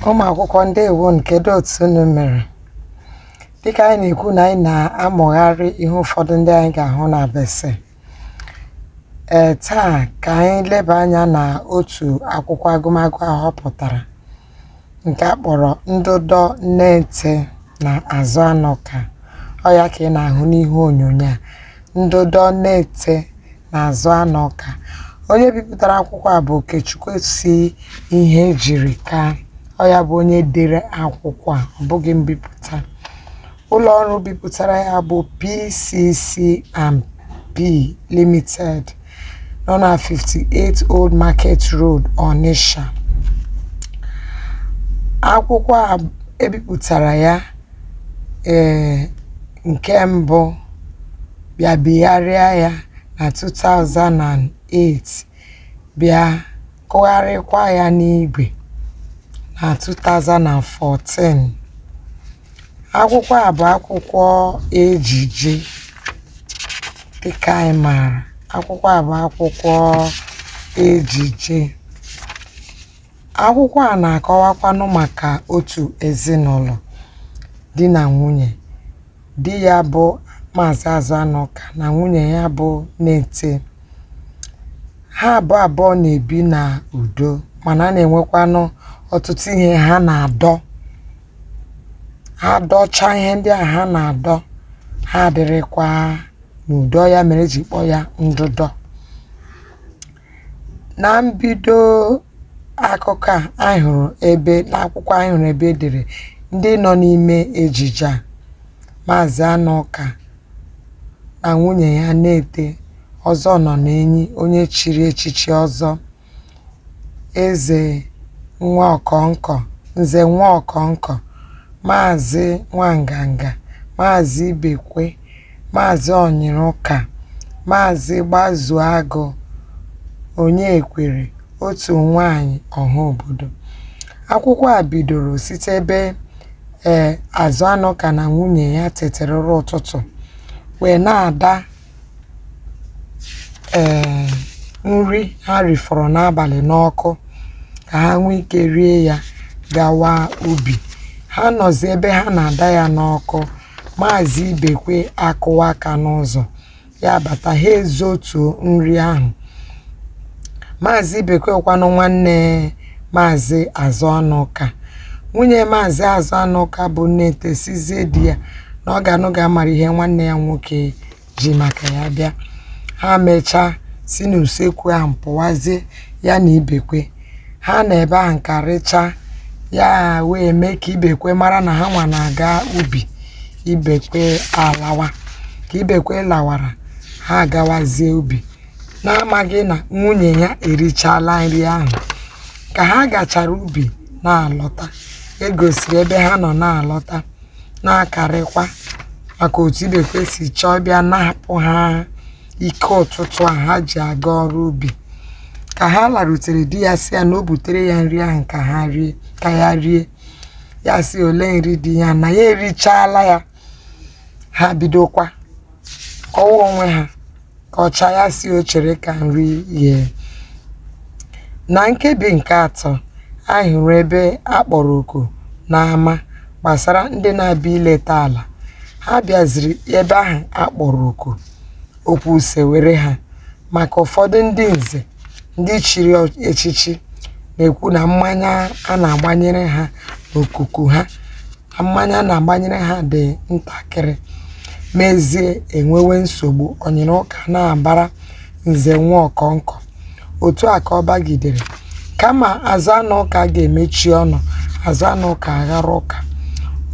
Ụmụ akwụkwọ ndewo, kedu otu unu mere? Dịka anyị na-ekwu na anyị na-amụgharị ihe ụfọdụ ndị anyị ga-ahụ na bekee. Taa ka anyị leba anya na otu akwụkwọ agụmagụ ahọpụtara nke a kpọrọ ndụdọ nne-ete na azụ anụ ọka. Ọ ya ka ị na-ahụ n'ihu onyonyo a, ndụdọ nne-ete na azụ anụ ọka. Onye bipụtara akwụkwọ a bụ Okechukwu si ihe ejiri ka ọ ya bụ onye dere akwụkwọ a, ọ bụghị mbipụta. Ụlọ ọrụ bipụtara ya bụ PCC&P Limited nọ na 58 Old Market Road, Onitsha. Akwụkwọ a ebipụtara ya nke mbụ bịa bigharịa ya na 2008, bịa kụgharịkwa ya n'igwe na 2014. Akwụkwọ a bụ akwụkwọ ejije dịka anyị maara. Akwụkwọ a bụ akwụkwọ ejije. Akwụkwọ a na-akọwakwanụ maka otu ezinụlọ, di na nwunye. Di ya bụ Maazị Azụ Anụ Ọka na nwunye ya bụ Nne-ete. Ha abụọ na-ebi na udo, mana a na-enwekwanụ ọtụtụ ihe ha na-adọ. Ha dọcha ihe ndị a ha na-adọ, ha adịrịkwa n'udo, ya mere eji kpọọ ya ndụdọ. Na mbido akụkọ a anyị hụrụ n'akwụkwọ anyị hụrụ ebe edere ndị nọ n'ime ejije a: Maazị Anụ Ọka na nwunye ya Nne-ete, ọzọ nọ n'enyi, onye chiri echichi ọzọ, eze nwa ọkọnkọ, nze nwa ọkọnkọ, Maazị Nwanganga, Maazị Ibekwe, Maazị Onyiruka, Maazị Gbazuagụ, Onyekwere, otu nwanyị ọha obodo. Akwụkwọ a bidoro site ebe Azụ Anụ Ọka na nwunye ya tetere ụra ụtụtụ wee na-ada nri ha rifọrọ n'abalị n'ọkụ ka ha nwee ike rie ya gawa ubi. Ha nọzi ebe ha na-ada ya n'ọkụ, Maazị Ibekwe akụwa aka n'ụzọ ya bata, ha ezotuo nri ahụ. Maazị Ibekwe kwanụ nwanne Maazị Azụ Anụ Ọka. Nwunye Maazị Azụ Anụ Ọka bụ Nne-ete sizie di ya na ọ ga-amara ihe nwanne ya nwoke ji maka ya bịa. Ha mechaa si n'usekwu ahụ pụwazie ya na Ibekwe. Ha na ebe ahụ nkarịcha ya wee mee ka Ibekwe mara na ha nwa na-aga ubi. Ibekwe alawa. Ka Ibekwe lawara, ha agawazie ubi na-amaghị na nwunye ya erichala nri ahụ. Ka ha gachara ubi na-alọta, egosiri ebe ha nọ na-alọta, na-akarịkwa maka otu Ibekwe si chọọ bịa na-apụ ha ike ụtụtụ a ha ji aga ọrụ ubi. Ka ha larutere, di ya si ya na o butere ya nri ahụ ka ya rie. Ya si ole nri dị ya na ya erichala ya. Ha bidokwa kọwa onwe ha ka ọcha ya si o chere ka nri ghee. Na nkebi nke atọ anyị hụrụ ebe akpọrọ oku n'ama gbasara ndị na-abịa ileta ala. Ha bịaziri ebe ahụ akpọrọ oku, okwu sewere ha maka ụfọdụ ndị nze, ndị chiri echichi na-ekwu na mmanya a na-agbanyere ha n'okuku ha, na mmanya a na-agbanyere ha dị ntakịrị, mezie enwewe nsogbu. Onyiruka na-abara nze nwa ọkọnkọ. Otu a ka ọ bagidere. Kama Azụ Anụ Ọka ga-emechi ọnụ, Azụ Anụ Ọka aghara ụka.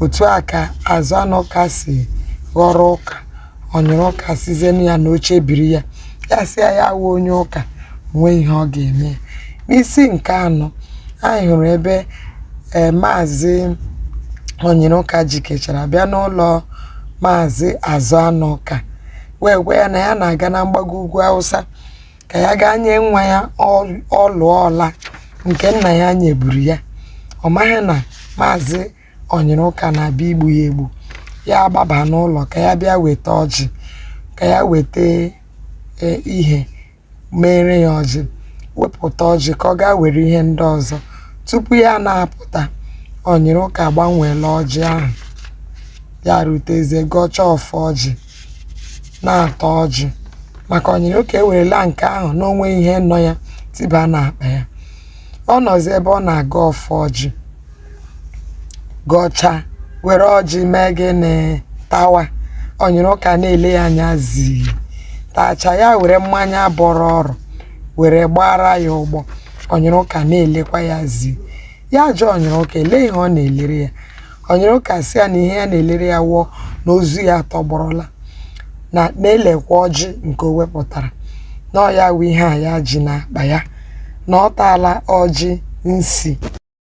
Otu a ka Azụ Anụ Ọka si ghọrọ ụka. Onyiruka sizie ya n'oche biri ya, ya si ya wụ onye ụka, nwee ihe ọ ga-eme. N'isi nke anọ anyị hụrụ ebe Maazị Onyiruka jikechara bịa n'ụlọ Maazị Azụ Anụ Ọka wee gwa ya na ya na-aga na mgbago ugwu Awụsa ka ya gaa nye nwa ya ọla nke nna ya nyeburu ya. Ọ maghị na Maazị Onyiruka na-abịa igbu ya egbu. Ya agbaba n'ụlọ ka ya bịa weta ọjị, ka ya weta ihe mere ya ọjị, wepụta ọjị ka ọ gaa were ihe ndị ọzọ. Tupu ya na-apụta, Onyiruka gbanweela ọjị ahụ ya rutezie gọchaa ọfọ ọjị na-ata ọjị maka Onyiruka ewerela nke ahụ na onwe ihe nọ ya tiba n'akpa ya. Ọ nọzi ebe ọ na-aga ọfọ ọjị gọchaa were ọjị mee gịnị tawa. Onyiruka na-ele ya anya zii tacha ya were mmanya bọrọ ọrụ were gbara ya ụgbọ. Onyiruka na-elekwa ya zii ya jụọ Onyiruka ele ihe ọ na-elere ya. Onyiruka sị ya na ihe ya na-elere ya wụọ na ozu ya tọgbọrọla na-elekwa ọjị nke o wepụtara na ọ ya wụ ihe a ya ji n'akpa ya na ọ taala ọjị nsi.